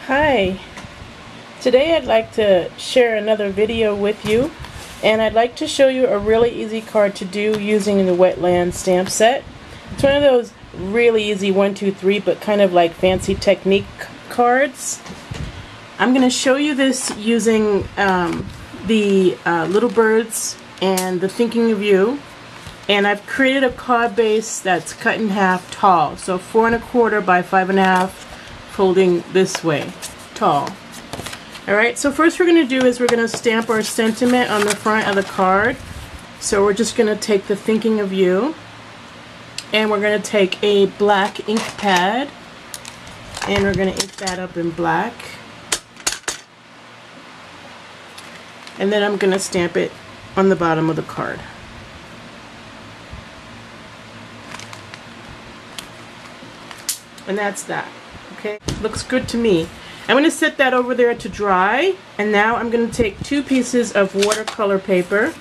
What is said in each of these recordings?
Hi, today I'd like to share another video with you, and I'd like to show you a really easy card to do using the Wetlands stamp set. It's one of those really easy 1, 2, 3 but kind of like fancy technique cards. I'm going to show you this using the little birds and the Thinking of You, and I've created a card base that's cut in half tall, so 4 1/4 by 5 1/2, folding this way, tall. Alright, so first we're going to do is we're going to stamp our sentiment on the front of the card. So we're just going to take the Thinking of You, and we're going to take a black ink pad, and we're going to ink that up in black. And then I'm going to stamp it on the bottom of the card. And that's that. Okay, looks good to me. I'm going to set that over there to dry, and now I'm going to take 2 pieces of watercolor paper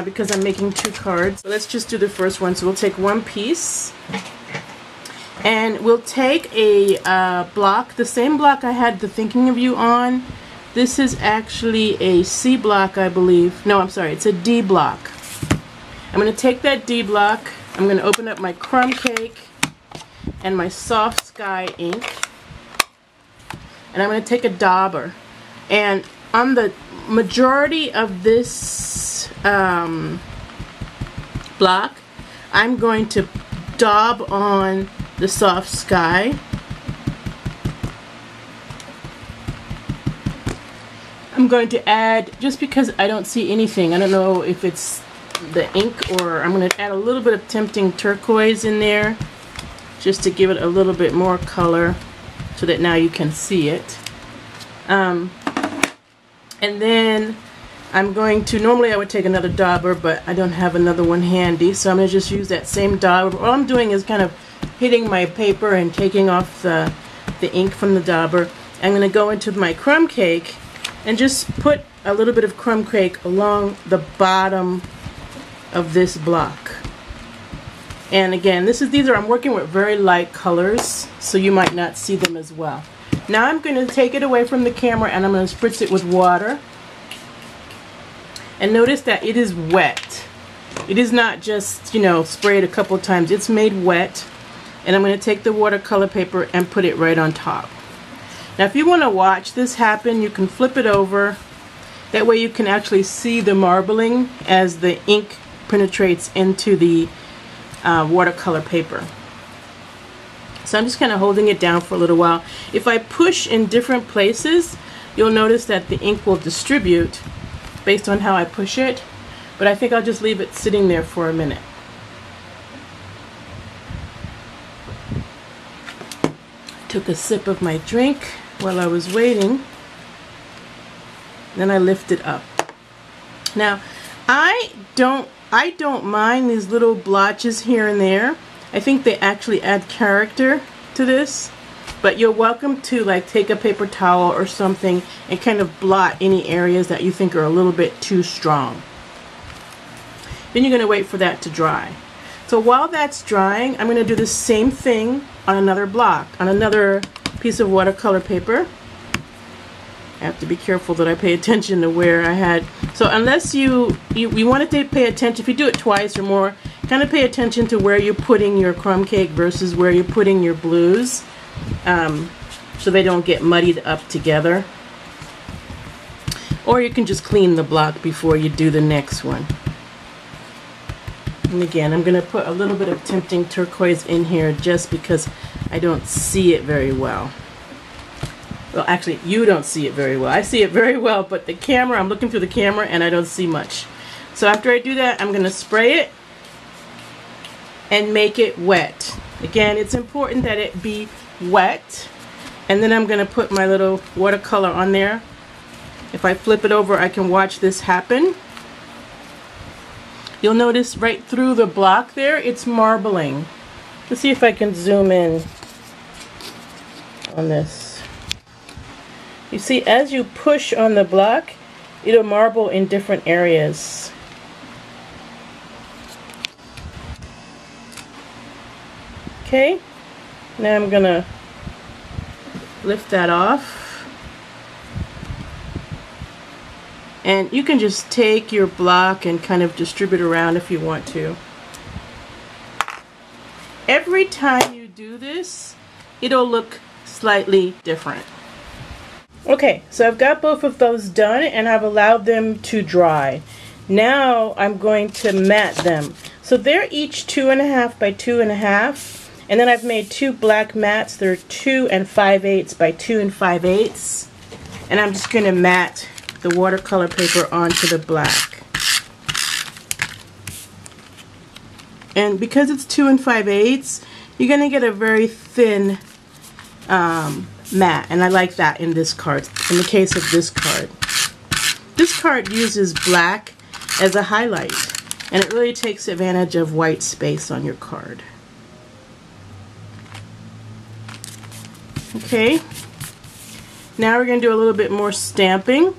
because I'm making 2 cards. So let's just do the first one. So we'll take 1 piece, and we'll take a block, the same block I had the Thinking of You on. This is actually a C block, I believe. No, I'm sorry, it's a D block. I'm going to take that D block, I'm going to open up my Crumb cake and my Soft Sky ink, and I'm going to take a dauber, and on the majority of this block I'm going to daub on the Soft Sky. I'm going to add, just because I don't see anything, I don't know if it's the ink, or I'm going to add a little bit of tempting turquoise in there, just to give it a little bit more color so that now you can see it. And then I'm going to, normally I would take another dauber, but I don't have another one handy, so I'm going to just use that same dauber. All I'm doing is kind of hitting my paper and taking off the ink from the dauber. I'm going to go into my Crumb cake and just put a little bit of Crumb cake along the bottom of this block. And again, I'm working with very light colors, so you might not see them as well. Now I'm going to take it away from the camera, and I'm going to spritz it with water. And notice that it is wet. It is not just, you know, sprayed a couple times. It's made wet. And I'm going to take the watercolor paper and put it right on top. Now if you want to watch this happen, you can flip it over. That way you can actually see the marbling as the ink penetrates into the watercolor paper. So I'm just kind of holding it down for a little while. If I push in different places, you'll notice that the ink will distribute based on how I push it, but I think I'll just leave it sitting there for a minute. Took a sip of my drink while I was waiting, then I lift it up. Now I don't mind these little blotches here and there. I think they actually add character to this, but you're welcome to like take a paper towel or something and kind of blot any areas that you think are a little bit too strong. Then you're going to wait for that to dry. So while that's drying, I'm going to do the same thing on another block, on another piece of watercolor paper. I have to be careful that I pay attention to where I had. So unless you want to pay attention, if you do it twice or more, kind of pay attention to where you're putting your crumb cake versus where you're putting your blues, so they don't get muddied up together. Or you can just clean the block before you do the next one. And again, I'm going to put a little bit of tempting turquoise in here just because I don't see it very well. Well, actually, you don't see it very well. I see it very well, but the camera, I'm looking through the camera and I don't see much. So after I do that, I'm going to spray it and make it wet. Again, it's important that it be wet. And then I'm going to put my little watercolor on there. If I flip it over, I can watch this happen. You'll notice right through the block there, it's marbling. Let's see if I can zoom in on this. You see, as you push on the block, it'll marble in different areas. Okay, now I'm gonna lift that off. And you can just take your block and kind of distribute around if you want to. Every time you do this, it'll look slightly different. Okay, so I've got both of those done and I've allowed them to dry. Now I'm going to mat them. So they're each 2.5 by 2.5, and then I've made 2 black mats. They're 2 5/8 by 2 5/8, and I'm just going to mat the watercolor paper onto the black. And because it's 2 5/8, you're going to get a very thin mat, and I like that in this card, in the case of this card. This card uses black as a highlight, and it really takes advantage of white space on your card. Okay, now we're going to do a little bit more stamping.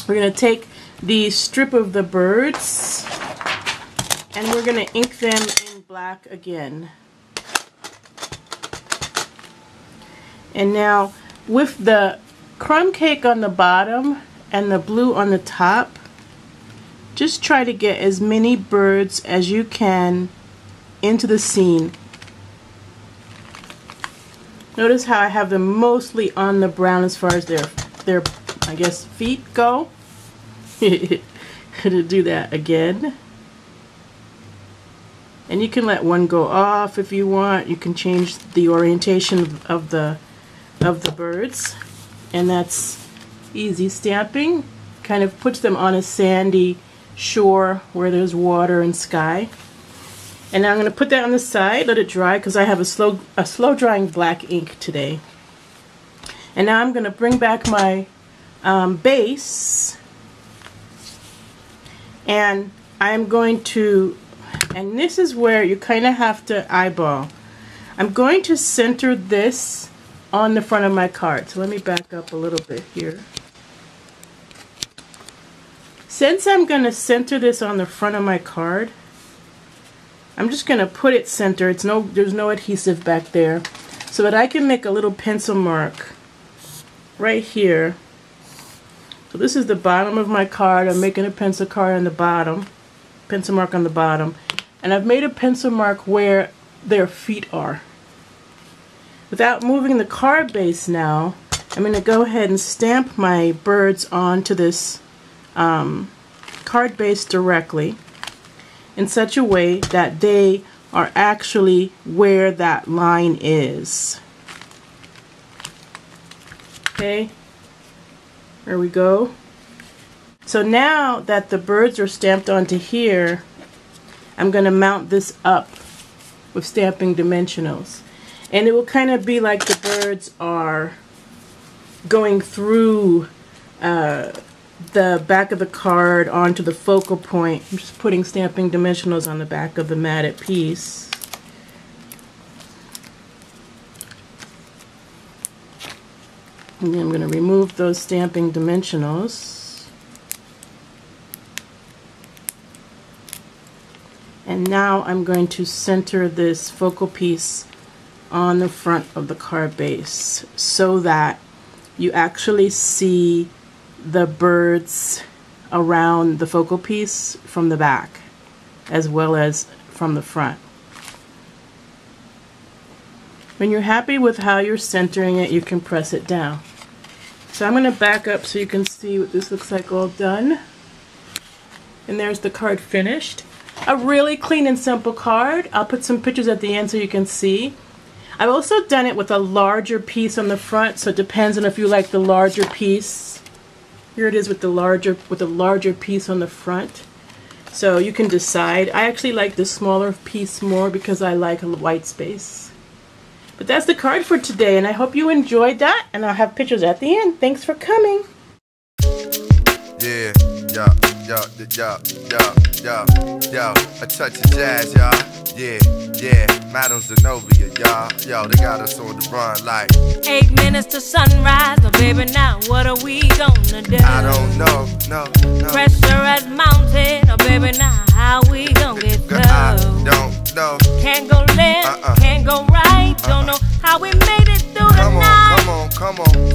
We're going to take the strip of the birds and we're going to ink them in black again. And now with the crumb cake on the bottom and the blue on the top, just try to get as many birds as you can into the scene. Notice how I have them mostly on the brown as far as their I guess feet go. To do that again. And you can let one go off if you want. You can change the orientation of the birds, and that's easy stamping. Kind of puts them on a sandy shore where there's water and sky. And now I'm going to put that on the side, let it dry, because I have a slow drying black ink today. And now I'm going to bring back my base, and I'm going to, and this is where you kind of have to eyeball. I'm going to center this on the front of my card. So let me back up a little bit here. Since I'm going to center this on the front of my card, I'm just going to put it center. There's no adhesive back there, so that I can make a little pencil mark right here. So this is the bottom of my card. I'm making a pencil mark on the bottom, and I've made a pencil mark where their feet are. Without moving the card base now, I'm going to go ahead and stamp my birds onto this card base directly in such a way that they are actually where that line is. Okay, there we go. So now that the birds are stamped onto here, I'm going to mount this up with stamping dimensionals. And it will kind of be like the birds are going through the back of the card onto the focal point. I'm just putting stamping dimensionals on the back of the matted piece. And then I'm going to remove those stamping dimensionals. And now I'm going to center this focal piece on the front of the card base so that you actually see the birds around the focal piece from the back as well as from the front. When you're happy with how you're centering it, you can press it down. So I'm going to back up so you can see what this looks like all done. And there's the card finished. A really clean and simple card. I'll put some pictures at the end so you can see. I've also done it with a larger piece on the front, so it depends on if you like the larger piece. Here it is with the larger piece on the front. So you can decide. I actually like the smaller piece more because I like a white space. But that's the card for today, and I hope you enjoyed that, and I'll have pictures at the end. Thanks for coming. Yeah, a touch of jazz, y'all. Yeah, Madam Zenobia, y'all. Yo, they got us on the run like 8 minutes to sunrise, but baby, now what are we gonna do? I don't know, no. Pressure has mounted, oh baby, now how we gonna get through? I don't know. Can't go left, can't go right, don't know how we made it through the night. Come on.